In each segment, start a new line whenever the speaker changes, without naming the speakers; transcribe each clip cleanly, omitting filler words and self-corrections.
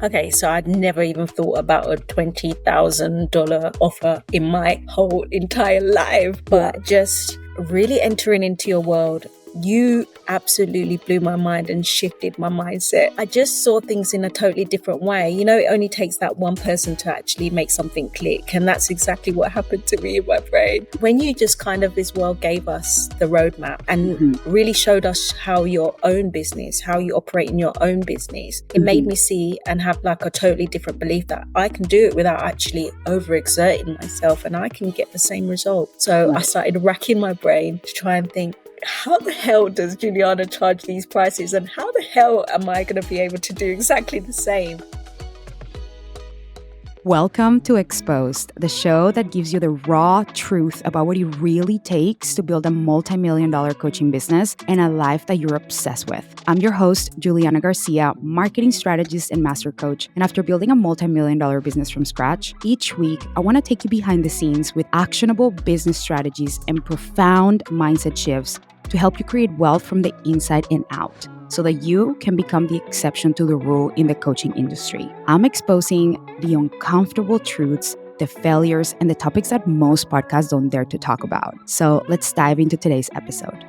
Okay, so I'd never even thought about a $20,000 offer in my whole entire life, but just really entering into your world, you absolutely blew my mind and shifted my mindset. I just saw things in a totally different way. You know, it only takes that one person to actually make something click. And that's exactly what happened to me in my brain. When you just kind of, this world gave us the roadmap and really showed us how your own business, how you operate in your own business, it made me see and have like a totally different belief that I can do it without actually overexerting myself and I can get the same result. So I started racking my brain to try and think, how the hell does Juliana charge these prices and how the hell am I going to be able to do exactly the same?
Welcome to Exposed, the show that gives you the raw truth about what it really takes to build a multi-million-dollar coaching business and a life that you're obsessed with. I'm your host, Juliana Garcia, marketing strategist and master coach. And after building a multi-million-dollar business from scratch, each week, I want to take you behind the scenes with actionable business strategies and profound mindset shifts to help you create wealth from the inside and out, so that you can become the exception to the rule in the coaching industry. I'm exposing the uncomfortable truths, the failures, and the topics that most podcasts don't dare to talk about. So let's dive into today's episode.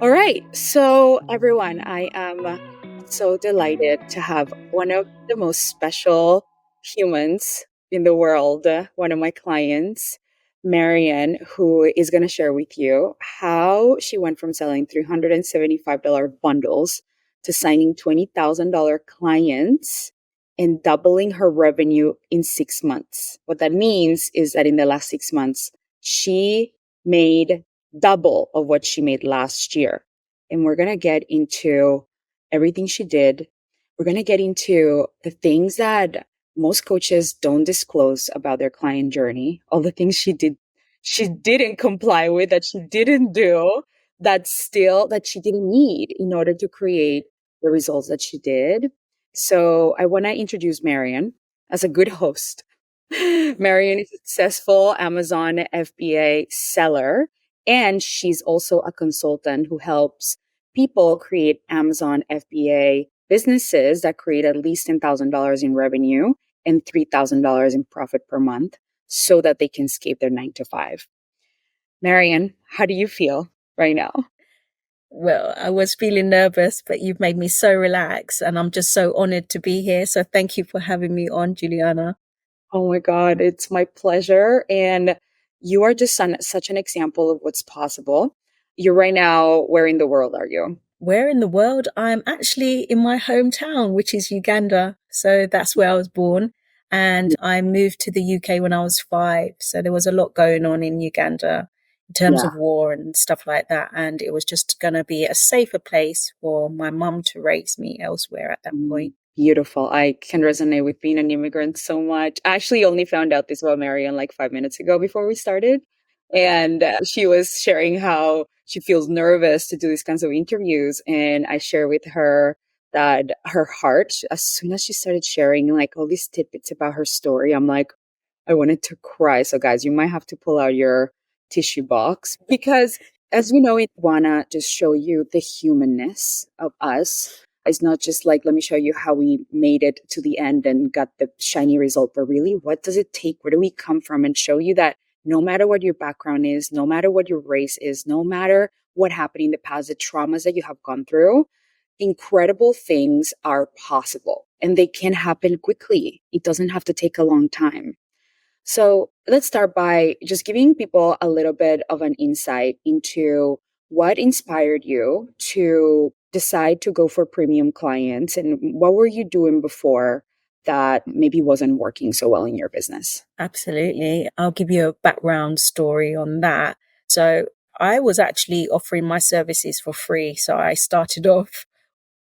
All right. So everyone, I am so delighted to have one of the most special humans in the world, one of my clients, Marion, who is going to share with you how she went from selling $375 bundles to signing $20,000 clients and doubling her revenue in 6 months. What that means is that in the last 6 months, she made double of what she made last year. And we're going to get into everything she did. We're going to get into the things that most coaches don't disclose about their client journey, all the things she didn't comply with, that she didn't do, that she didn't need in order to create the results that she did. So I want to introduce Marion as a good host. Marion is a successful Amazon FBA seller, and she's also a consultant who helps people create Amazon FBA businesses that create at least $10,000 in revenue and $3,000 in profit per month so that they can escape their 9-to-5. Marion, how do you feel right now?
Well, I was feeling nervous, but you've made me so relaxed and I'm just so honored to be here. So thank you for having me on, Juliana.
Oh my God, it's my pleasure. And you are just such an example of what's possible. You're right now, where in the world are you?
Where in the world? I'm actually in my hometown, which is Uganda. So that's where I was born. And I moved to the UK when I was 5. So there was a lot going on in Uganda in terms of war and stuff like that. And it was just going to be a safer place for my mum to raise me elsewhere at that point.
Beautiful. I can resonate with being an immigrant so much. I actually only found out this about Marion like 5 minutes ago before we started. And she was sharing how she feels nervous to do these kinds of interviews. And I share with her that her heart, as soon as she started sharing like all these tidbits about her story, I'm like, I wanted to cry. So guys, you might have to pull out your tissue box, because as we know, I want to just show you the humanness of us. It's not just like, let me show you how we made it to the end and got the shiny result, but really, what does it take? Where do we come from? And show you that no matter what your background is, no matter what your race is, no matter what happened in the past, the traumas that you have gone through, incredible things are possible and they can happen quickly. It doesn't have to take a long time. So let's start by just giving people a little bit of an insight into what inspired you to decide to go for premium clients, and what were you doing before that maybe wasn't working so well in your business?
Absolutely. I'll give you a background story on that. So I was actually offering my services for free. So I started off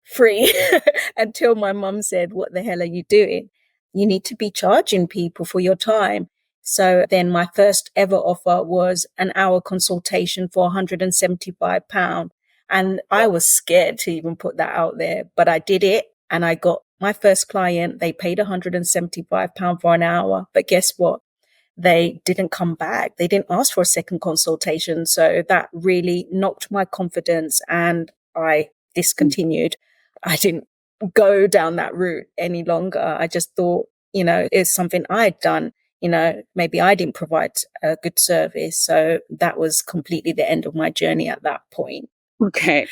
free until my mum said, what the hell are you doing? You need to be charging people for your time. So then my first ever offer was an hour consultation for £175. And I was scared to even put that out there, but I did it and I got my first client. They paid £175 for an hour, but guess what? They didn't come back. They didn't ask for a second consultation. So that really knocked my confidence and I discontinued. I didn't go down that route any longer. I just thought, it's something I'd done. Maybe I didn't provide a good service. So that was completely the end of my journey at that point.
Okay.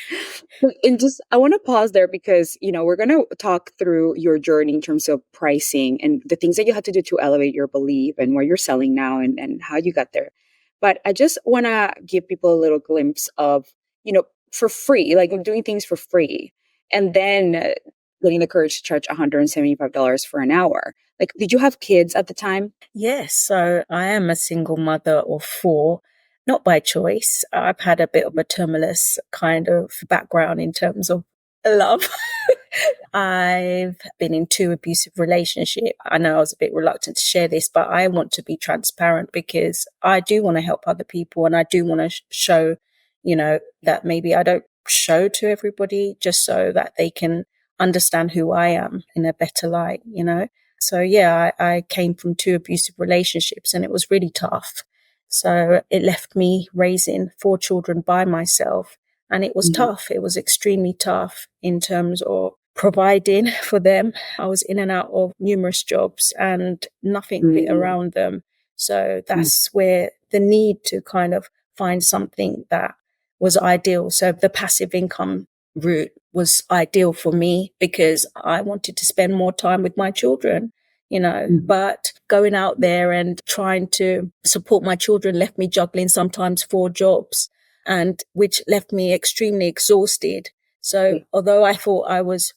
And just, I want to pause there because, we're going to talk through your journey in terms of pricing and the things that you had to do to elevate your belief and where you're selling now and how you got there. But I just want to give people a little glimpse of, for free, like doing things for free. And then getting the courage to charge $175 for an hour. Like, did you have kids at the time?
Yes. So I am a single mother of 4. Not by choice. I've had a bit of a tumultuous kind of background in terms of love. I've been in 2 abusive relationships. I know I was a bit reluctant to share this, but I want to be transparent because I do want to help other people and I do want to show, that maybe I don't show to everybody just so that they can understand who I am in a better light, So yeah, I came from 2 abusive relationships and it was really tough. So it left me raising 4 children by myself. And it was tough. It was extremely tough in terms of providing for them. I was in and out of numerous jobs and nothing fit around them. So that's where the need to kind of find something that was ideal. So the passive income route was ideal for me because I wanted to spend more time with my children. But going out there and trying to support my children left me juggling sometimes 4 jobs and which left me extremely exhausted. So although I thought I was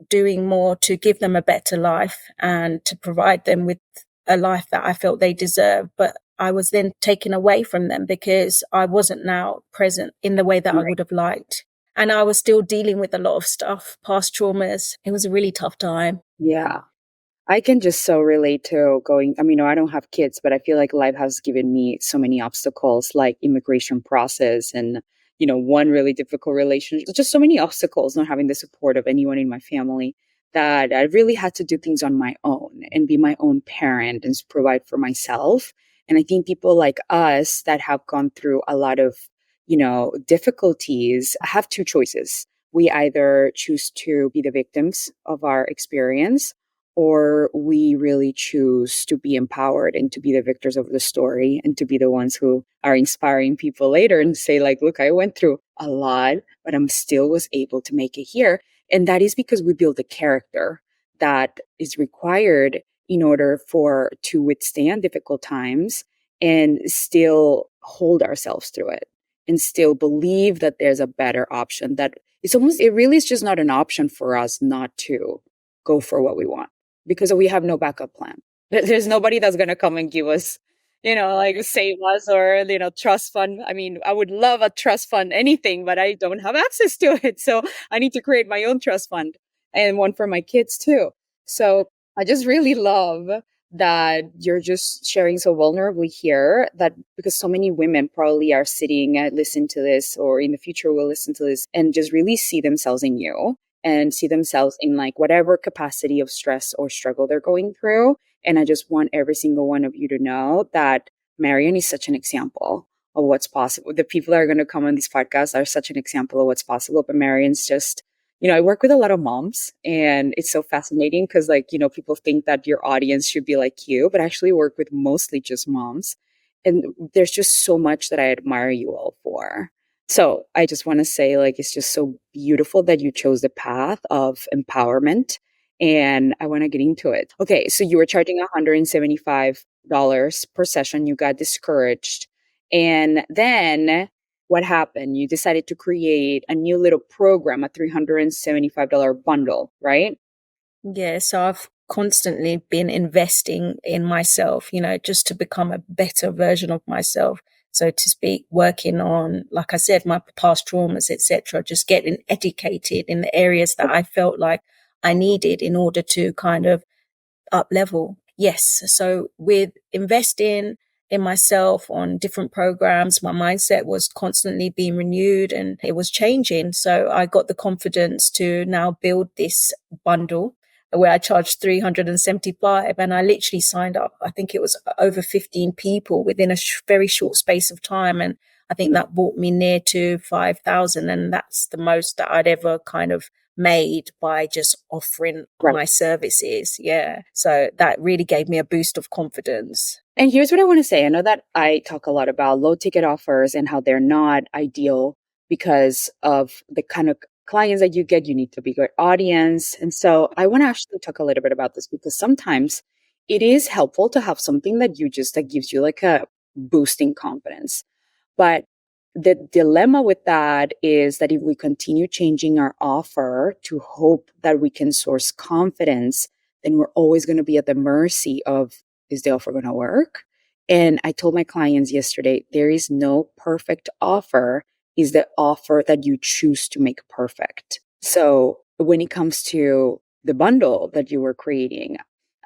doing more to give them a better life and to provide them with a life that I felt they deserved, but I was then taken away from them because I wasn't now present in the way that I would have liked. And I was still dealing with a lot of stuff, past traumas. It was a really tough time.
Yeah. I can just so relate to going, I don't have kids, but I feel like life has given me so many obstacles, like immigration process and, one really difficult relationship, just so many obstacles, not having the support of anyone in my family, that I really had to do things on my own and be my own parent and provide for myself. And I think people like us that have gone through a lot of, difficulties have 2 choices. We either choose to be the victims of our experience, or we really choose to be empowered and to be the victors of the story and to be the ones who are inspiring people later and say like, look, I went through a lot, but I'm still was able to make it here. And that is because we build a character that is required in order to withstand difficult times and still hold ourselves through it and still believe that there's a better option, that it really is just not an option for us not to go for what we want, because we have no backup plan. There's nobody that's going to come and give us, like save us or, trust fund. I mean, I would love a trust fund, anything, but I don't have access to it. So I need to create my own trust fund and one for my kids too. So I just really love that you're just sharing so vulnerably here, that because so many women probably are sitting and listen to this, or in the future will listen to this and just really see themselves in you and see themselves in like whatever capacity of stress or struggle they're going through. And I just want every single one of you to know that Marion is such an example of what's possible. The people that are going to come on these podcasts are such an example of what's possible. But Marion's just, I work with a lot of moms and it's so fascinating because people think that your audience should be like you, but I actually work with mostly just moms. And there's just so much that I admire you all for. So I just want to say, it's just so beautiful that you chose the path of empowerment, and I want to get into it. Okay. So you were charging $175 per session. You got discouraged. And then what happened? You decided to create a new little program, a $375 bundle, right?
Yeah. So I've constantly been investing in myself, just to become a better version of myself, so to speak, working on, like I said, my past traumas, etc., just getting educated in the areas that I felt like I needed in order to kind of up level. Yes. So with investing in myself on different programs, my mindset was constantly being renewed and it was changing. So I got the confidence to now build this bundle where I charged 375, and I literally signed up. I think it was over 15 people within a very short space of time. And I think that brought me near to 5,000. And that's the most that I'd ever kind of made by just offering
Right.
my services. Yeah. So that really gave me a boost of confidence.
And here's what I want to say. I know that I talk a lot about low ticket offers and how they're not ideal because of the kind of clients that you get. You need to be good audience. And so I want to actually talk a little bit about this because sometimes it is helpful to have something that gives you like a boosting confidence. But the dilemma with that is that if we continue changing our offer to hope that we can source confidence, then we're always going to be at the mercy of, is the offer going to work? And I told my clients yesterday, there is no perfect offer. Is the offer that you choose to make perfect. So when it comes to the bundle that you were creating,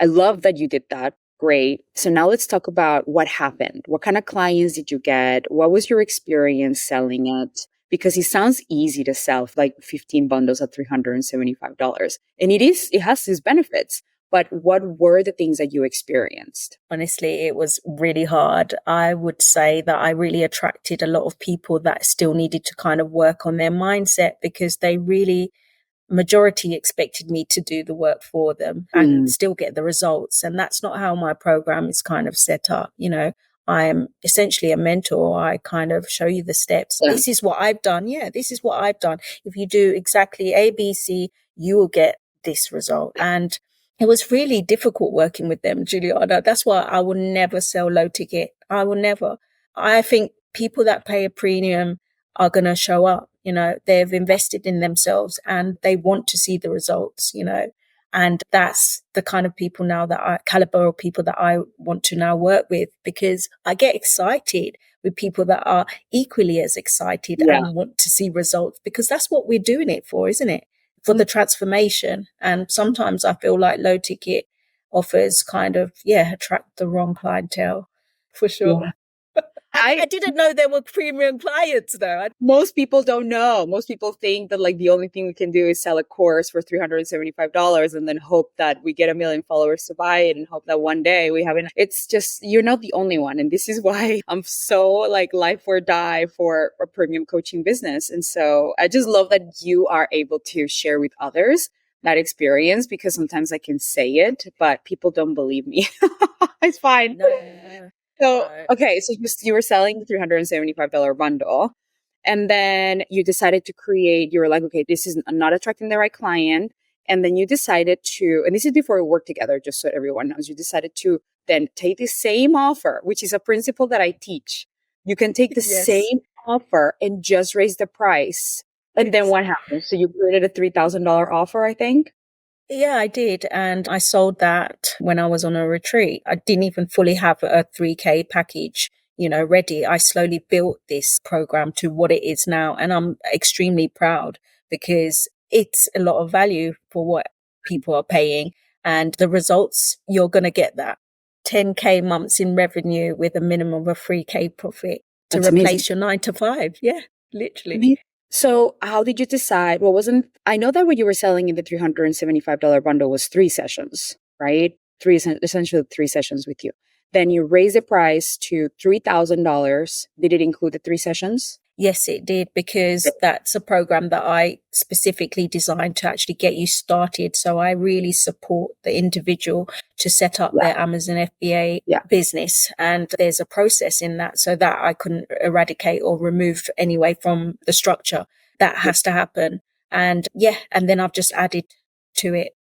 I love that you did that. Great. So now let's talk about what happened. What kind of clients did you get? What was your experience selling it? Because it sounds easy to sell like 15 bundles at $375. And it has its benefits. But what were the things that you experienced?
Honestly, it was really hard. I would say that I really attracted a lot of people that still needed to kind of work on their mindset because they really, majority expected me to do the work for them and still get the results. And that's not how my program is kind of set up. You know, I am essentially a mentor. I kind of show you the steps.
Yeah.
This is what I've done. Yeah, this is what I've done. If you do exactly A, B, C, you will get this result. And it was really difficult working with them, Juliana. That's why I will never sell low ticket. I will never. I think people that pay a premium are going to show up. You know, they've invested in themselves and they want to see the results, you know, and that's the kind of people now caliber of people that I want to now work with, because I get excited with people that are equally as excited and want to see results, because that's what we're doing it for, isn't it? For the transformation. And sometimes I feel like low ticket offers kind of, attract the wrong clientele for sure.
Yeah.
I didn't know there were premium clients though.
Most people don't know. Most people think that like the only thing we can do is sell a course for $375 and then hope that we get 1 million followers to buy it and hope that one day we have it. It's just, you're not the only one. And this is why I'm so like life or die for a premium coaching business. And so I just love that you are able to share with others that experience, because sometimes I can say it, but people don't believe me. It's fine.
No.
So, okay, so you were selling the $375 bundle, and then you decided to you were like, okay, this is not attracting the right client. And then you decided to, and this is before we worked together, just so everyone knows, you decided to then take the same offer, which is a principle that I teach. You can take the same offer and just raise the price. And then what happened? So you created a $3,000 offer, I think?
Yeah, I did. And I sold that when I was on a retreat. I didn't even fully have a 3K package, ready. I slowly built this program to what it is now. And I'm extremely proud because it's a lot of value for what people are paying. And the results, you're going to get that 10K months in revenue with a minimum of 3K profit to replace your 9 to 5. Yeah, literally.
So how did you decide? I know that what you were selling in the $375 bundle was 3 sessions, right? Essentially 3 sessions with you. Then you raised the price to $3,000. Did it include the 3 sessions?
Yes, it did, because that's a program that I specifically designed to actually get you started. So I really support the individual to set up their Amazon FBA business. And there's a process in that, so that I couldn't eradicate or remove anyway from the structure. That has to happen. And and then I've just added to it,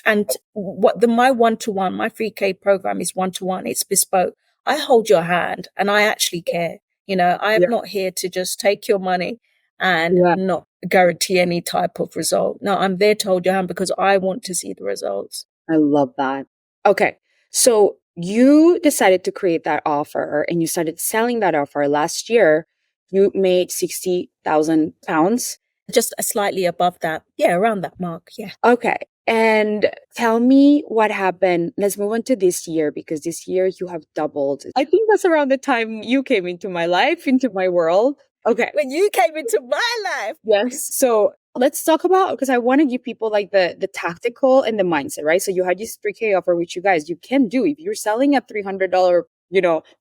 and my one-to-one, my 3K program is one-to-one. It's bespoke. I hold your hand and I actually care. I am not here to just take your money and not guarantee any type of result. No, I'm there to hold your hand because I want to see the results.
I love that. Okay. So you decided to create that offer and you started selling that offer last year. You made 60,000 pounds.
Just slightly above that. Yeah, around that mark. Yeah.
Okay. And tell me what happened. Let's move on to this year, because this year you have doubled. I think that's around the time you came into my life, into my world. Okay.
When you came into my life.
Yes. So let's talk about, because I want to give people like the tactical and the mindset, right? So you had this 3K offer, which you guys, you can do. If you're selling a $300,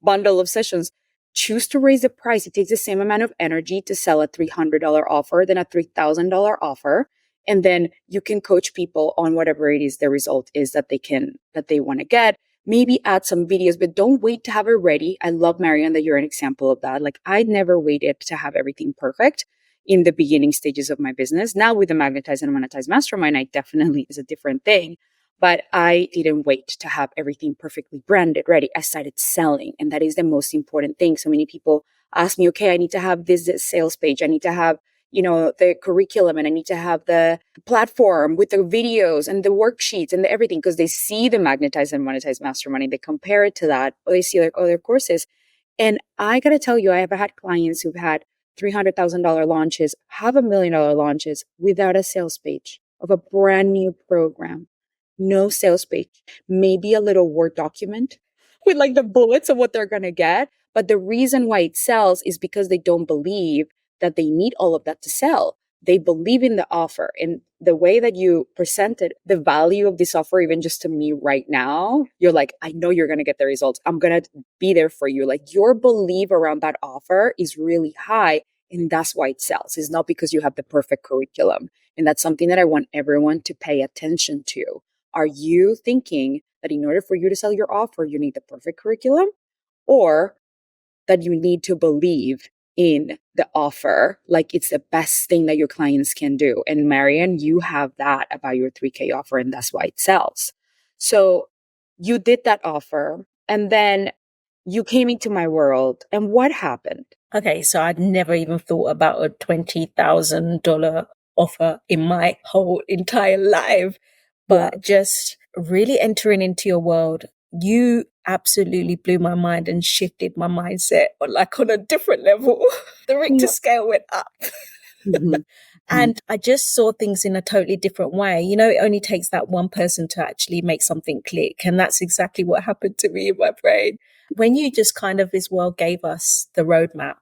bundle of sessions, choose to raise the price. It takes the same amount of energy to sell a $300 offer than a $3,000 offer. And then you can coach people on whatever it is the result is that they want to get. Maybe add some videos, but don't wait to have it ready. I love, Marion, that you're an example of that. Like, I never waited to have everything perfect in the beginning stages of my business. Now with the Magnetize and Monetize Mastermind, I definitely is a different thing. But I didn't wait to have everything perfectly branded, ready. I started selling. And that is the most important thing. So many people ask me, okay, I need to have this sales page. I need to have, the curriculum, and I need to have the platform with the videos and the worksheets and the everything, because they see the Magnetize and Monetize Mastermind and they compare it to that, or they see like other courses. And I got to tell you, I have had clients who've had $300,000 launches, $500,000 launches without a sales page of a brand new program. No sales page, maybe a little Word document with like the bullets of what they're going to get. But the reason why it sells is because they don't believe that they need all of that to sell. They believe in the offer, and the way that you presented the value of this offer, even just to me right now, you're like, I know you're going to get the results. I'm going to be there for you. Like, your belief around that offer is really high. And that's why it sells. It's not because you have the perfect curriculum. And that's something that I want everyone to pay attention to. Are you thinking that in order for you to sell your offer, you need the perfect curriculum, or that you need to believe in the offer like it's the best thing that your clients can do? And Marion, you have that about your 3K offer, and that's why it sells. So you did that offer, and then you came into my world, and what happened?
Okay, so I'd never even thought about a $20,000 offer in my whole entire life. But just really entering into your world, you absolutely blew my mind and shifted my mindset on a different level. The Richter scale went up.
Mm-hmm.
And I just saw things in a totally different way. It only takes that one person to actually make something click. And that's exactly what happened to me in my brain. When you just kind of as well gave us the roadmap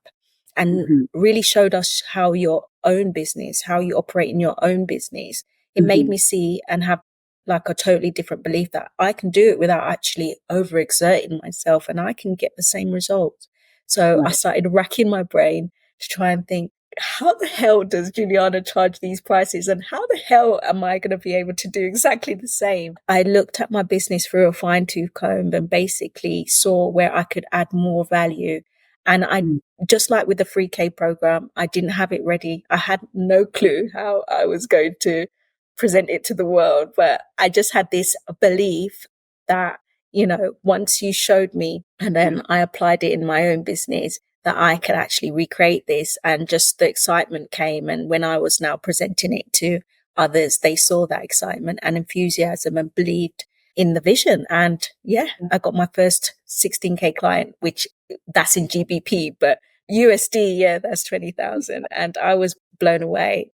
and really showed us how your own business, how you operate in your own business, it made me see and have like a totally different belief that I can do it without actually overexerting myself, and I can get the same results. So I started racking my brain to try and think, how the hell does Juliana charge these prices, and how the hell am I going to be able to do exactly the same? I looked at my business through a fine tooth comb and basically saw where I could add more value. And I, just like with the 3K program, I didn't have it ready. I had no clue how I was going to present it to the world, but I just had this belief that, once you showed me and then I applied it in my own business, that I could actually recreate this. And just the excitement came. And when I was now presenting it to others, they saw that excitement and enthusiasm and believed in the vision. And I got my first 16K client, which that's in GBP, but USD, that's 20,000. And I was blown away,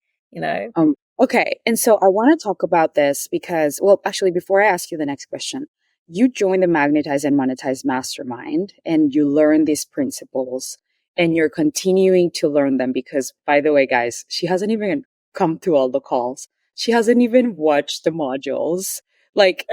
Okay. And so I want to talk about this because, well, actually, before I ask you the next question, you joined the Magnetize and Monetize Mastermind and you learn these principles and you're continuing to learn them because, by the way, guys, she hasn't even come to all the calls. She hasn't even watched the modules. Like,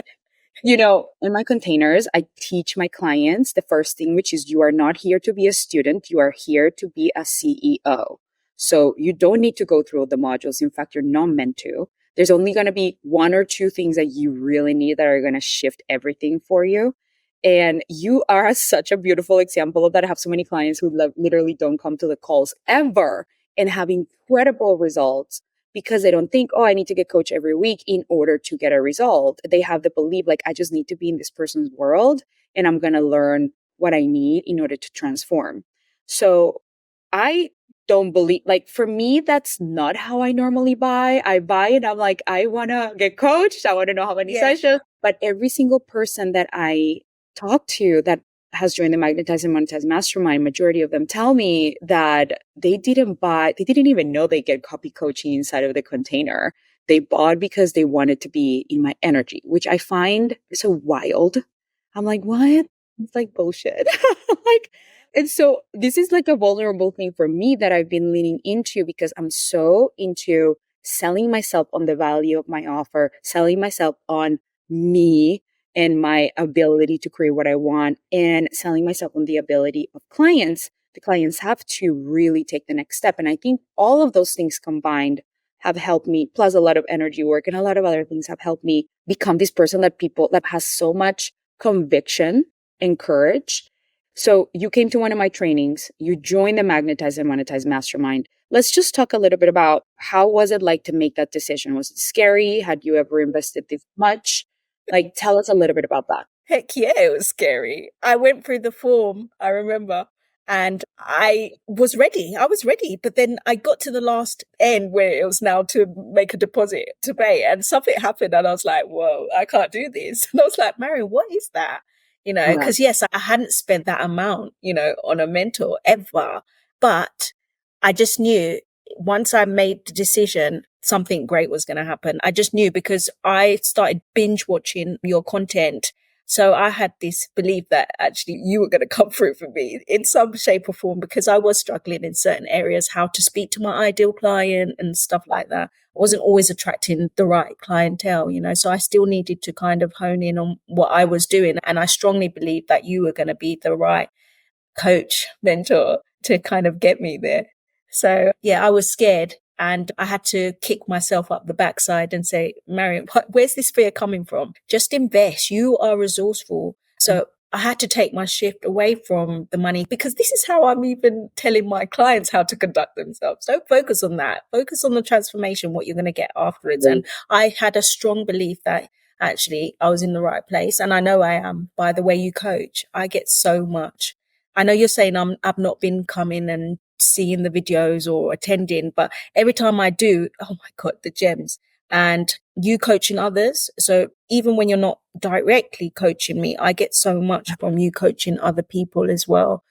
in my containers, I teach my clients the first thing, which is you are not here to be a student. You are here to be a CEO. So you don't need to go through all the modules. In fact, you're not meant to. There's only going to be one or two things that you really need that are going to shift everything for you. And you are such a beautiful example of that. I have so many clients who literally don't come to the calls ever and have incredible results because they don't think, oh, I need to get coached every week in order to get a result. They have the belief like, I just need to be in this person's world and I'm going to learn what I need in order to transform. So I don't believe, like, for me, that's not how I normally buy. I buy and I'm like, I want to get coached. I want to know how many sessions. But every single person that I talk to that has joined the Magnetize and Monetize Mastermind, majority of them tell me that they didn't even know they get copy coaching inside of the container. They bought because they wanted to be in my energy, which I find so wild. I'm like, what? It's like bullshit. And so this is like a vulnerable thing for me that I've been leaning into because I'm so into selling myself on the value of my offer, selling myself on me and my ability to create what I want, and selling myself on the ability of clients. The clients have to really take the next step. And I think all of those things combined have helped me, plus a lot of energy work and a lot of other things have helped me become this person that has so much conviction and courage. So you came to one of my trainings, you joined the Magnetize and Monetize Mastermind. Let's just talk a little bit about how was it like to make that decision? Was it scary? Had you ever invested this much? Like, tell us a little bit about that.
Heck yeah, it was scary. I went through the form, I remember, and I was ready. I was ready. But then I got to the last end where it was now to make a deposit to pay, and something happened, and I was like, whoa, I can't do this. And I was like, Marion, what is that?
Yeah.
Because yes, I hadn't spent that amount, on a mentor ever, but I just knew once I made the decision, something great was going to happen. I just knew because I started binge watching your content. So I had this belief that actually you were going to come through for me in some shape or form, because I was struggling in certain areas, how to speak to my ideal client and stuff like that. I wasn't always attracting the right clientele, so I still needed to kind of hone in on what I was doing. And I strongly believe that you were going to be the right coach, mentor to kind of get me there. So yeah, I was scared and I had to kick myself up the backside and say, Marion, where's this fear coming from? Just invest. You are resourceful. So I had to take my shift away from the money, because this is how I'm even telling my clients how to conduct themselves. Don't focus on that. Focus on the transformation, what you're going to get afterwards. And I had a strong belief that actually I was in the right place. And I know I am by the way you coach. I get so much. I know you're saying I've not been coming and seeing the videos or attending, but every time I do, oh my God, the gems. And you coaching others. So even when you're not directly coaching me, I get so much from you coaching other people as well,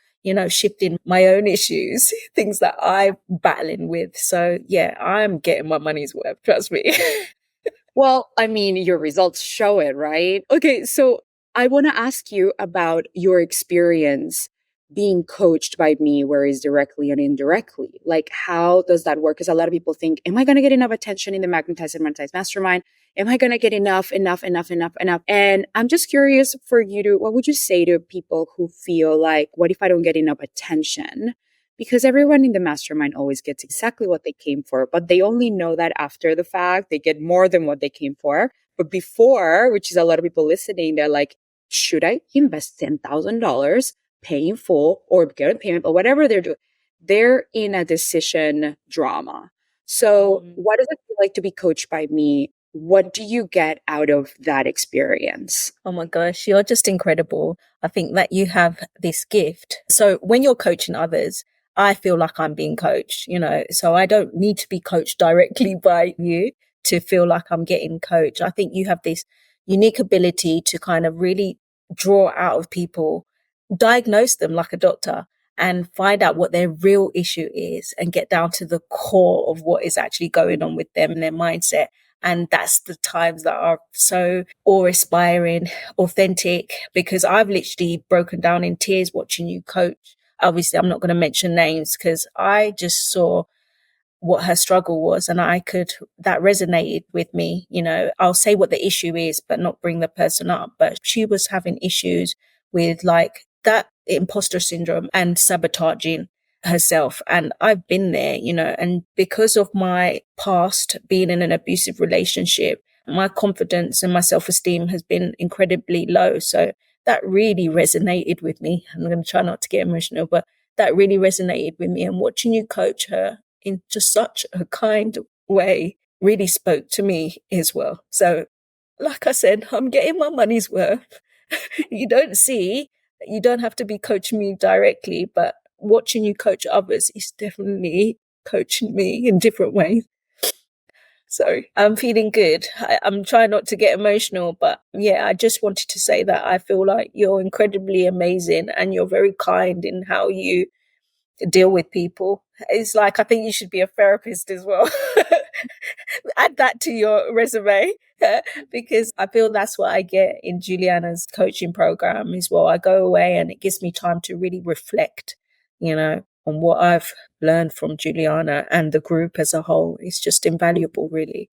shifting my own issues, things that I'm battling with. So yeah, I'm getting my money's worth. Trust me.
Well, I mean, your results show it, right? Okay, so I want to ask you about your experience being coached by me, whereas directly and indirectly. Like, how does that work? Because a lot of people think, am I going to get enough attention in the Magnetize and Monetize Mastermind? Am I going to get enough? And I'm just curious for you what would you say to people who feel like, what if I don't get enough attention? Because everyone in the mastermind always gets exactly what they came for, but they only know that after the fact. They get more than what they came for. But before, which is a lot of people listening, they're like, should I invest $10,000, pay in full, or get a payment, or whatever they're doing? They're in a decision drama. So what does it feel like to be coached by me? What do you get out of that experience?
Oh my gosh, you're just incredible. I think that you have this gift. So when you're coaching others, I feel like I'm being coached, so I don't need to be coached directly by you to feel like I'm getting coached. I think you have this unique ability to kind of really draw out of people, diagnose them like a doctor, and find out what their real issue is and get down to the core of what is actually going on with them and their mindset. And that's the times that are so awe-inspiring, authentic, because I've literally broken down in tears watching you coach. Obviously, I'm not going to mention names because I just saw what her struggle was, and that resonated with me. I'll say what the issue is, but not bring the person up. But she was having issues with like that imposter syndrome and sabotaging herself. And I've been there, and because of my past being in an abusive relationship, my confidence and my self-esteem has been incredibly low. So that really resonated with me. I'm going to try not to get emotional, but that really resonated with me. And watching you coach her in just such a kind way really spoke to me as well. So, like I said, I'm getting my money's worth. You don't have to be coaching me directly, but watching you coach others is definitely coaching me in different ways. So I'm feeling good. I'm trying not to get emotional, but yeah, I just wanted to say that I feel like you're incredibly amazing and you're very kind in how you deal with people. It's like, I think you should be a therapist as well. Add that to your resume, because I feel that's what I get in Juliana's coaching program as well. I go away and it gives me time to really reflect, on what I've learned from Juliana and the group as a whole. It's just invaluable, really.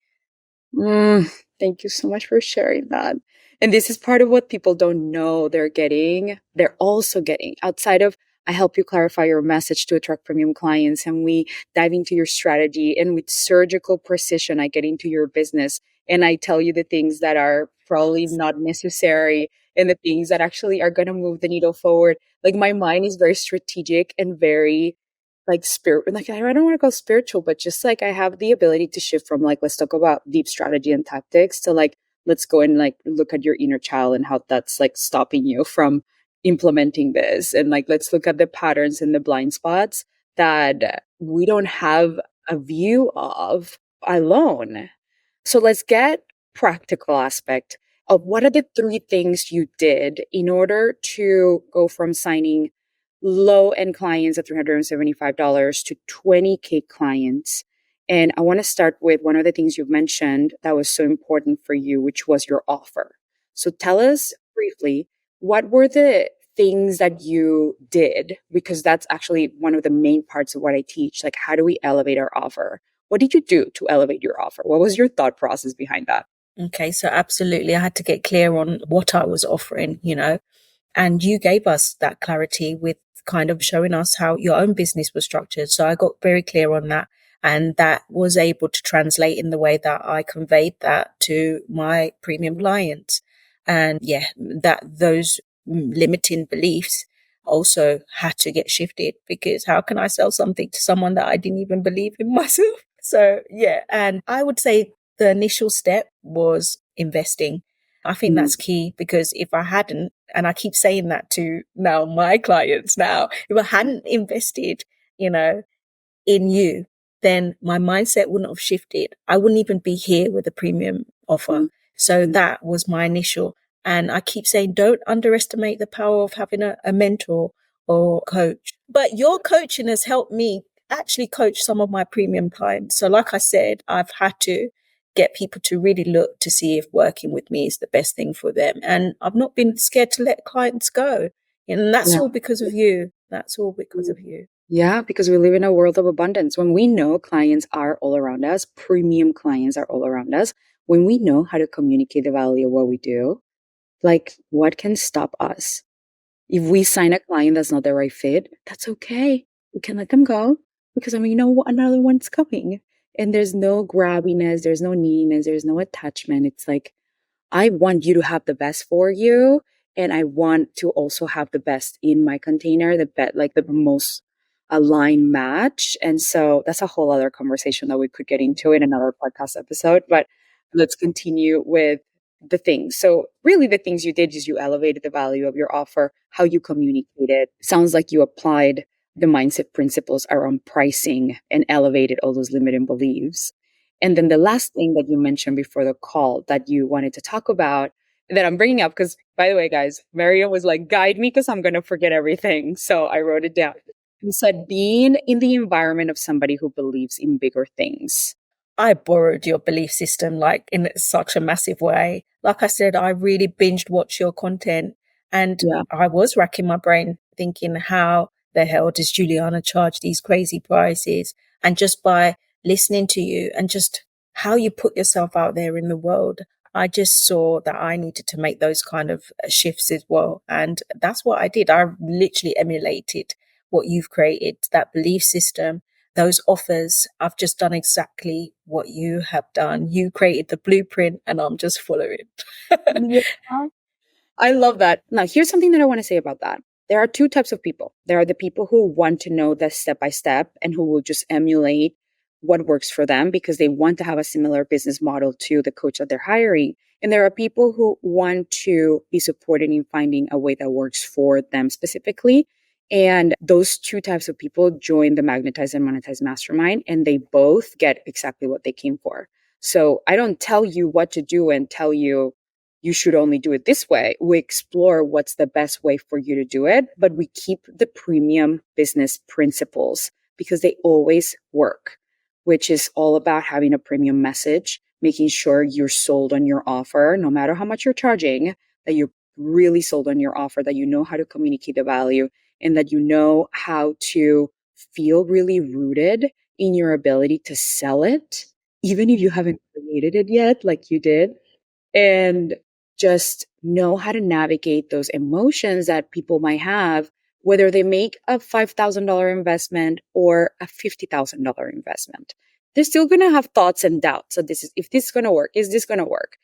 Thank you so much for sharing that. And this is part of what people don't know they're getting. They're also getting outside of I help you clarify your message to attract premium clients. And we dive into your strategy. And with surgical precision, I get into your business and I tell you the things that are probably not necessary and the things that actually are going to move the needle forward. Like my mind is very strategic and very like spirit, like I don't want to go spiritual, but just like I have the ability to shift from like, let's talk about deep strategy and tactics to like, let's go and like look at your inner child and how that's like stopping you from implementing this. And like, let's look at the patterns and the blind spots that we don't have a view of alone. So let's get practical aspect of what are the three things you did in order to go from signing low end clients at $375 to 20K clients. And I want to start with one of the things you've mentioned that was so important for you, which was your offer. So tell us briefly, what were the things that you did? Because that's actually one of the main parts of what I teach. Like, how do we elevate our offer? What did you do to elevate your offer? What was your thought process behind that?
Okay, so absolutely, I had to get clear on what I was offering, and you gave us that clarity with kind of showing us how your own business was structured. So I got very clear on that. And that was able to translate in the way that I conveyed that to my premium clients. And yeah, that those limiting beliefs also had to get shifted, because how can I sell something to someone that I didn't even believe in myself? So yeah, and I would say the initial step was investing. I think that's key, because if I hadn't, and I keep saying that to now my clients now, if I hadn't invested, in you, then my mindset wouldn't have shifted. I wouldn't even be here with a premium offer. So that was my initial. And I keep saying, don't underestimate the power of having a mentor or coach. But your coaching has helped me actually coach some of my premium clients. So like I said, I've had to get people to really look to see if working with me is the best thing for them. And I've not been scared to let clients go. And that's all because of you. That's all because of you.
Yeah, because we live in a world of abundance. When we know clients are all around us, premium clients are all around us, when we know how to communicate the value of what we do, like what can stop us? If we sign a client that's not the right fit, that's okay. We can let them go because you know what, another one's coming. And there's no grabbiness, there's no neediness, there's no attachment. It's like, I want you to have the best for you. And I want to also have the best in my container, like the most aligned match. And so that's a whole other conversation that we could get into in another podcast episode. But let's continue with the things. So really the things you did is you elevated the value of your offer, how you communicated. Sounds like you applied the mindset principles around pricing and elevated all those limiting beliefs. And then the last thing that you mentioned before the call that you wanted to talk about that I'm bringing up, because by the way, guys, Marion was like, guide me because I'm going to forget everything. So I wrote it down. You said being in the environment of somebody who believes in bigger things.
I borrowed your belief system like in such a massive way. Like I said, I really binged watched your content, and I was racking my brain thinking, how the hell does Juliana charge these crazy prices? And just by listening to you and just how you put yourself out there in the world, I just saw that I needed to make those kind of shifts as well. And that's what I did. I literally emulated what you've created, that belief system, those offers. I've just done exactly what you have done. You created the blueprint and I'm just following.
Yeah. I love that. Now, here's something that I want to say about that. There are two types of people. There are the people who want to know the step by step and who will just emulate what works for them because they want to have a similar business model to the coach that they're hiring. And there are people who want to be supported in finding a way that works for them specifically. And those two types of people join the Magnetize and Monetize Mastermind, and they both get exactly what they came for. So I don't tell you what to do and tell you you should only do it this way. We explore what's the best way for you to do it, but we keep the premium business principles because they always work, which is all about having a premium message, making sure you're sold on your offer, no matter how much you're charging, that you're really sold on your offer, that you know how to communicate the value, and that you know how to feel really rooted in your ability to sell it, even if you haven't created it yet, like you did. And just know how to navigate those emotions that people might have whether they make a $5,000 investment or a $50,000 investment. They're still going to have thoughts and doubts. So if this is going to work, is this going to work?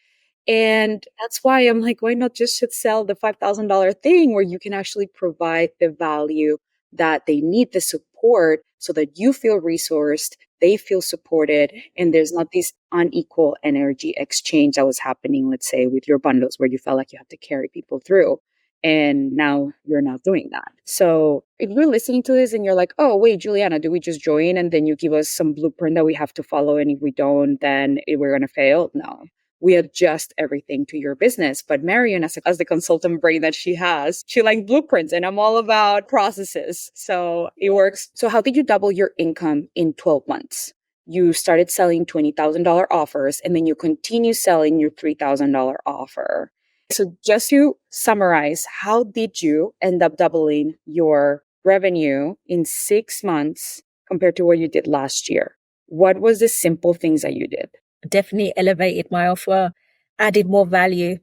And that's why I'm like, why not just sell the $5,000 thing where you can actually provide the value that they need, the support, so that you feel resourced, they feel supported, and there's not this unequal energy exchange that was happening, let's say, with your bundles where you felt like you had to carry people through. And now you're not doing that. So if you're listening to this and you're like, oh, wait, Juliana, do we just join? And then you give us some blueprint that we have to follow. And if we don't, then we're going to fail. No, we adjust everything to your business. But Marion, as the consultant brain that she has, she likes blueprints, and I'm all about processes. So it works. So how did you double your income in 12 months? You started selling $20,000 offers, and then you continue selling your $3,000 offer. So just to summarize, how did you end up doubling your revenue in 6 months compared to what you did last year? What was the simple things that you did?
Definitely elevated my offer, added more value,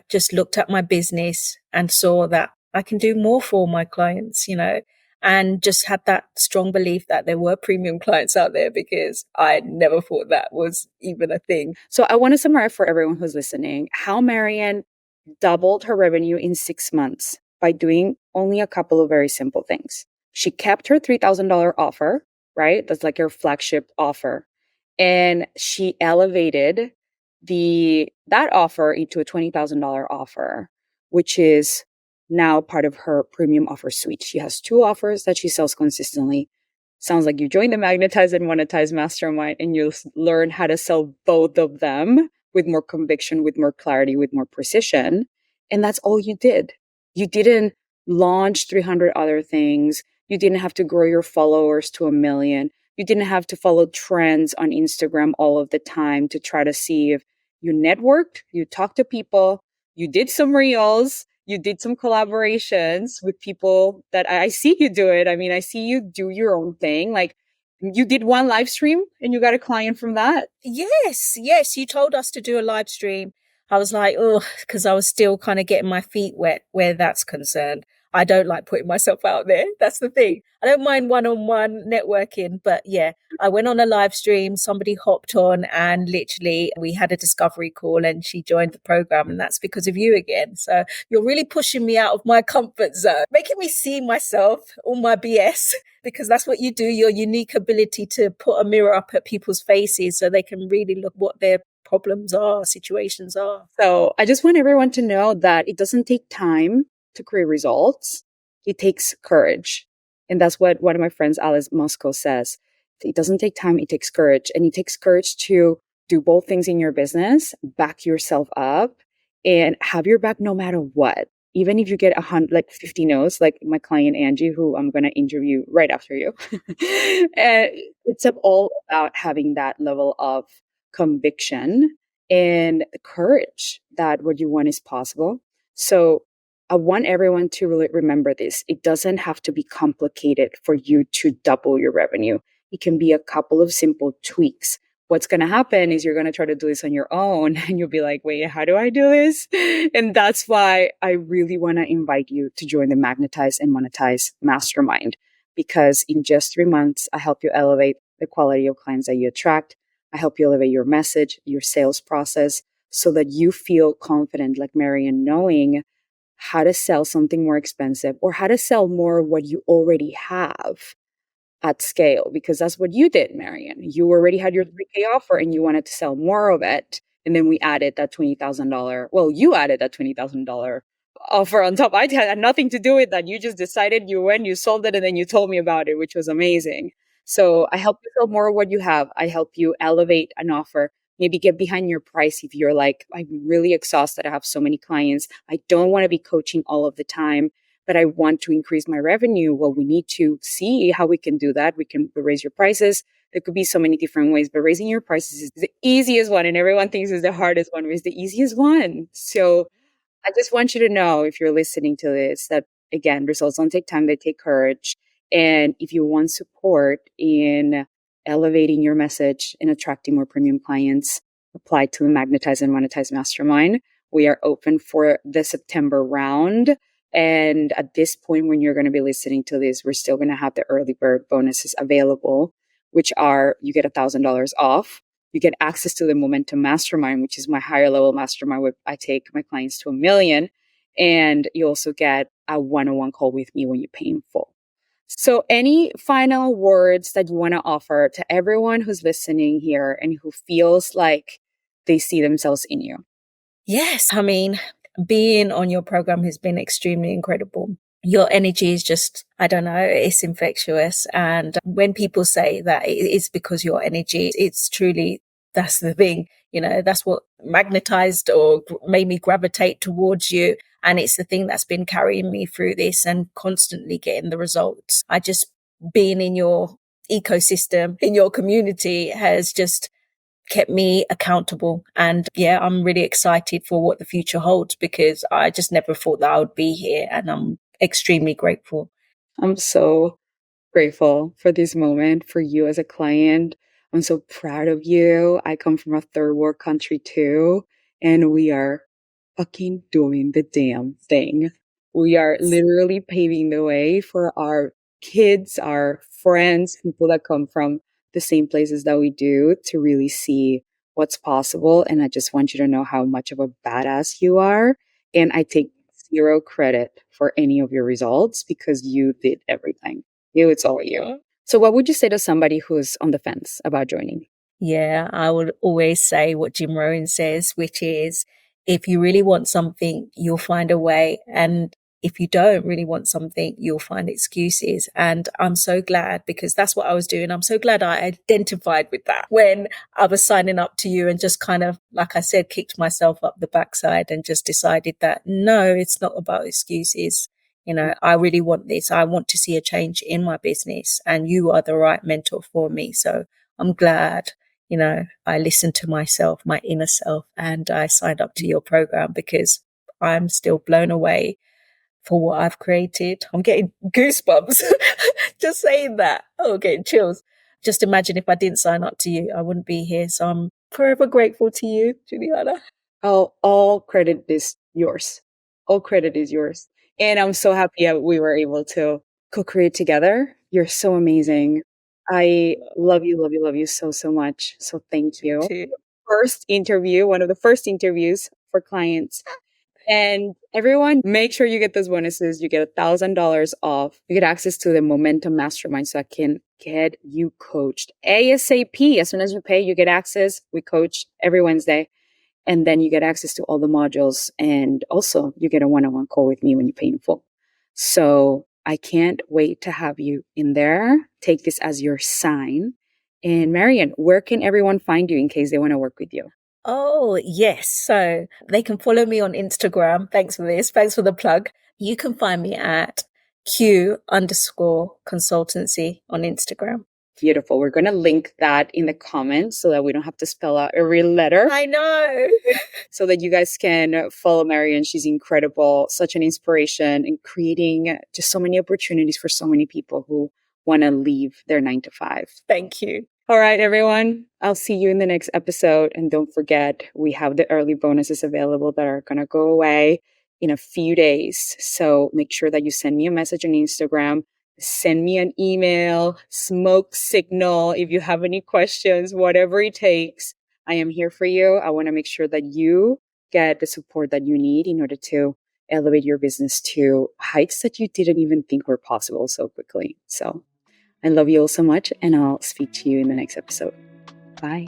just looked at my business and saw that I can do more for my clients, and just had that strong belief that there were premium clients out there, because I never thought that was even a thing.
So I want to summarize for everyone who's listening how Marion doubled her revenue in 6 months by doing only a couple of very simple things. She kept her $3,000 offer, right? That's like her flagship offer. And she elevated that offer into a $20,000 offer, which is now part of her premium offer suite. She has 2 offers that she sells consistently. Sounds like you joined the Magnetize and Monetize Mastermind and you'll learn how to sell both of them with more conviction, with more clarity, with more precision. And that's all you did. You didn't launch 300 other things. You didn't have to grow your followers to 1 million. You didn't have to follow trends on Instagram all of the time to try to see if you networked, you talked to people, you did some reels, you did some collaborations with people that I see you do it. I mean, I see you do your own thing. Like, you did one live stream and you got a client from that.
Yes. You told us to do a live stream. I was like, oh, because I was still kind of getting my feet wet where that's concerned. I don't like putting myself out there. That's the thing. I don't mind one-on-one networking, but yeah, I went on a live stream. Somebody hopped on and literally we had a discovery call and she joined the program, and that's because of you again. So you're really pushing me out of my comfort zone, making me see myself, all my BS, because that's what you do, your unique ability to put a mirror up at people's faces so they can really look what their problems are, situations are.
So I just want everyone to know that it doesn't take time to create results. It takes courage. And that's what one of my friends, Alice Moscow, says. It doesn't take time, it takes courage. And it takes courage to do both things in your business, back yourself up, and have your back no matter what. Even if you get 50 no's, like my client Angie, who I'm going to interview right after you. And it's all about having that level of conviction and courage that what you want is possible. So I want everyone to really remember this. It doesn't have to be complicated for you to double your revenue. It can be a couple of simple tweaks. What's going to happen is you're going to try to do this on your own and you'll be like, wait, how do I do this? And that's why I really want to invite you to join the Magnetize and Monetize Mastermind, because in just 3 months, I help you elevate the quality of clients that you attract. I help you elevate your message, your sales process, so that you feel confident, like Marion, knowing how to sell something more expensive or how to sell more of what you already have at scale, because that's what you did, Marion. You already had your 3K offer and you wanted to sell more of it. And then we added that $20,000. Well, you added that $20,000 offer on top. I had nothing to do with that. You just decided, you went, you sold it, and then you told me about it, which was amazing. So I help you sell more of what you have. I help you elevate an offer. Maybe get behind your price if you're like, I'm really exhausted. I have so many clients. I don't want to be coaching all of the time, but I want to increase my revenue. Well, we need to see how we can do that. We can raise your prices. There could be so many different ways, but raising your prices is the easiest one. And everyone thinks it's the hardest one, but it's the easiest one. So I just want you to know, if you're listening to this, that again, results don't take time, they take courage. And if you want support in elevating your message and attracting more premium clients, apply to the Magnetize and Monetize Mastermind. We are open for the September round. And at this point, when you're going to be listening to this, we're still going to have the early bird bonuses available, which are you get $1,000 off. You get access to the Momentum Mastermind, which is my higher level mastermind where I take my clients to $1 million. And you also get a one-on-one call with me when you pay in full. So any final words that you want to offer to everyone who's listening here and who feels like they see themselves in you?
Yes. I mean, being on your program has been extremely incredible. Your energy is just, I don't know, it's infectious. And when people say that it's because your energy, it's truly, that's the thing, that's what magnetized or made me gravitate towards you. And it's the thing that's been carrying me through this and constantly getting the results. I just being in your ecosystem, in your community has just kept me accountable. And yeah, I'm really excited for what the future holds because I just never thought that I would be here. And I'm extremely grateful.
I'm so grateful for this moment for you as a client. I'm so proud of you. I come from a third world country too, and we are fucking doing the damn thing. We are literally paving the way for our kids, our friends, people that come from the same places that we do to really see what's possible. And I just want you to know how much of a badass you are. And I take zero credit for any of your results because you did everything. It's all you. So what would you say to somebody who's on the fence about joining?
Yeah, I would always say what Jim Rohn says, which is if you really want something, you'll find a way. And if you don't really want something, you'll find excuses. And I'm so glad because that's what I was doing. I'm so glad I identified with that when I was signing up to you and just kind of, like I said, kicked myself up the backside and just decided that no, it's not about excuses. I really want this. I want to see a change in my business and you are the right mentor for me. So I'm glad, I listened to myself, my inner self, and I signed up to your program because I'm still blown away for what I've created. I'm getting goosebumps just saying that. Oh, getting chills. Just imagine if I didn't sign up to you, I wouldn't be here. So I'm forever grateful to you, Juliana.
All credit is yours. All credit is yours. And I'm so happy that we were able to co-create together. You're so amazing. I love you so, so much. So thank you. First interview, one of the first interviews for clients. And everyone, make sure you get those bonuses. You get $1,000 off. You get access to the Momentum Mastermind so I can get you coached ASAP. As soon as you pay, you get access. We coach every Wednesday. And then you get access to all the modules. And also you get a one-on-one call with me when you pay in full. So I can't wait to have you in there. Take this as your sign. And Marion, where can everyone find you in case they want to work with you?
Oh, yes. So they can follow me on Instagram. Thanks for this. Thanks for the plug. You can find me at Q_consultancy on Instagram.
Beautiful. We're going to link that in the comments so that we don't have to spell out every letter.
I know.
So that you guys can follow Marion. She's incredible, such an inspiration in creating just so many opportunities for so many people who want to leave their 9-to-5.
Thank you.
All right, everyone. I'll see you in the next episode. And don't forget, we have the early bonuses available that are going to go away in a few days. So make sure that you send me a message on Instagram. Send me an email, smoke signal. If you have any questions, whatever it takes, I am here for you. I want to make sure that you get the support that you need in order to elevate your business to heights that you didn't even think were possible so quickly. So I love you all so much, and I'll speak to you in the next episode. Bye.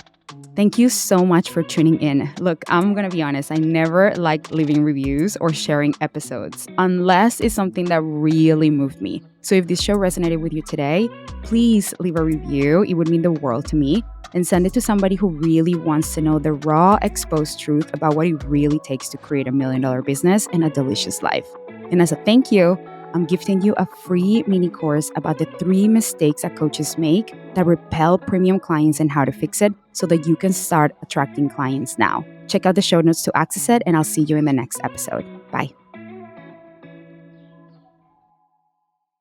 Thank you so much for tuning in. Look, I'm going to be honest. I never like leaving reviews or sharing episodes unless it's something that really moved me. So if this show resonated with you today, please leave a review. It would mean the world to me. And send it to somebody who really wants to know the raw, exposed truth about what it really takes to create $1 million business and a delicious life. And as a thank you, I'm gifting you a free mini course about the 3 mistakes that coaches make that repel premium clients and how to fix it so that you can start attracting clients now. Check out the show notes to access it, and I'll see you in the next episode. Bye.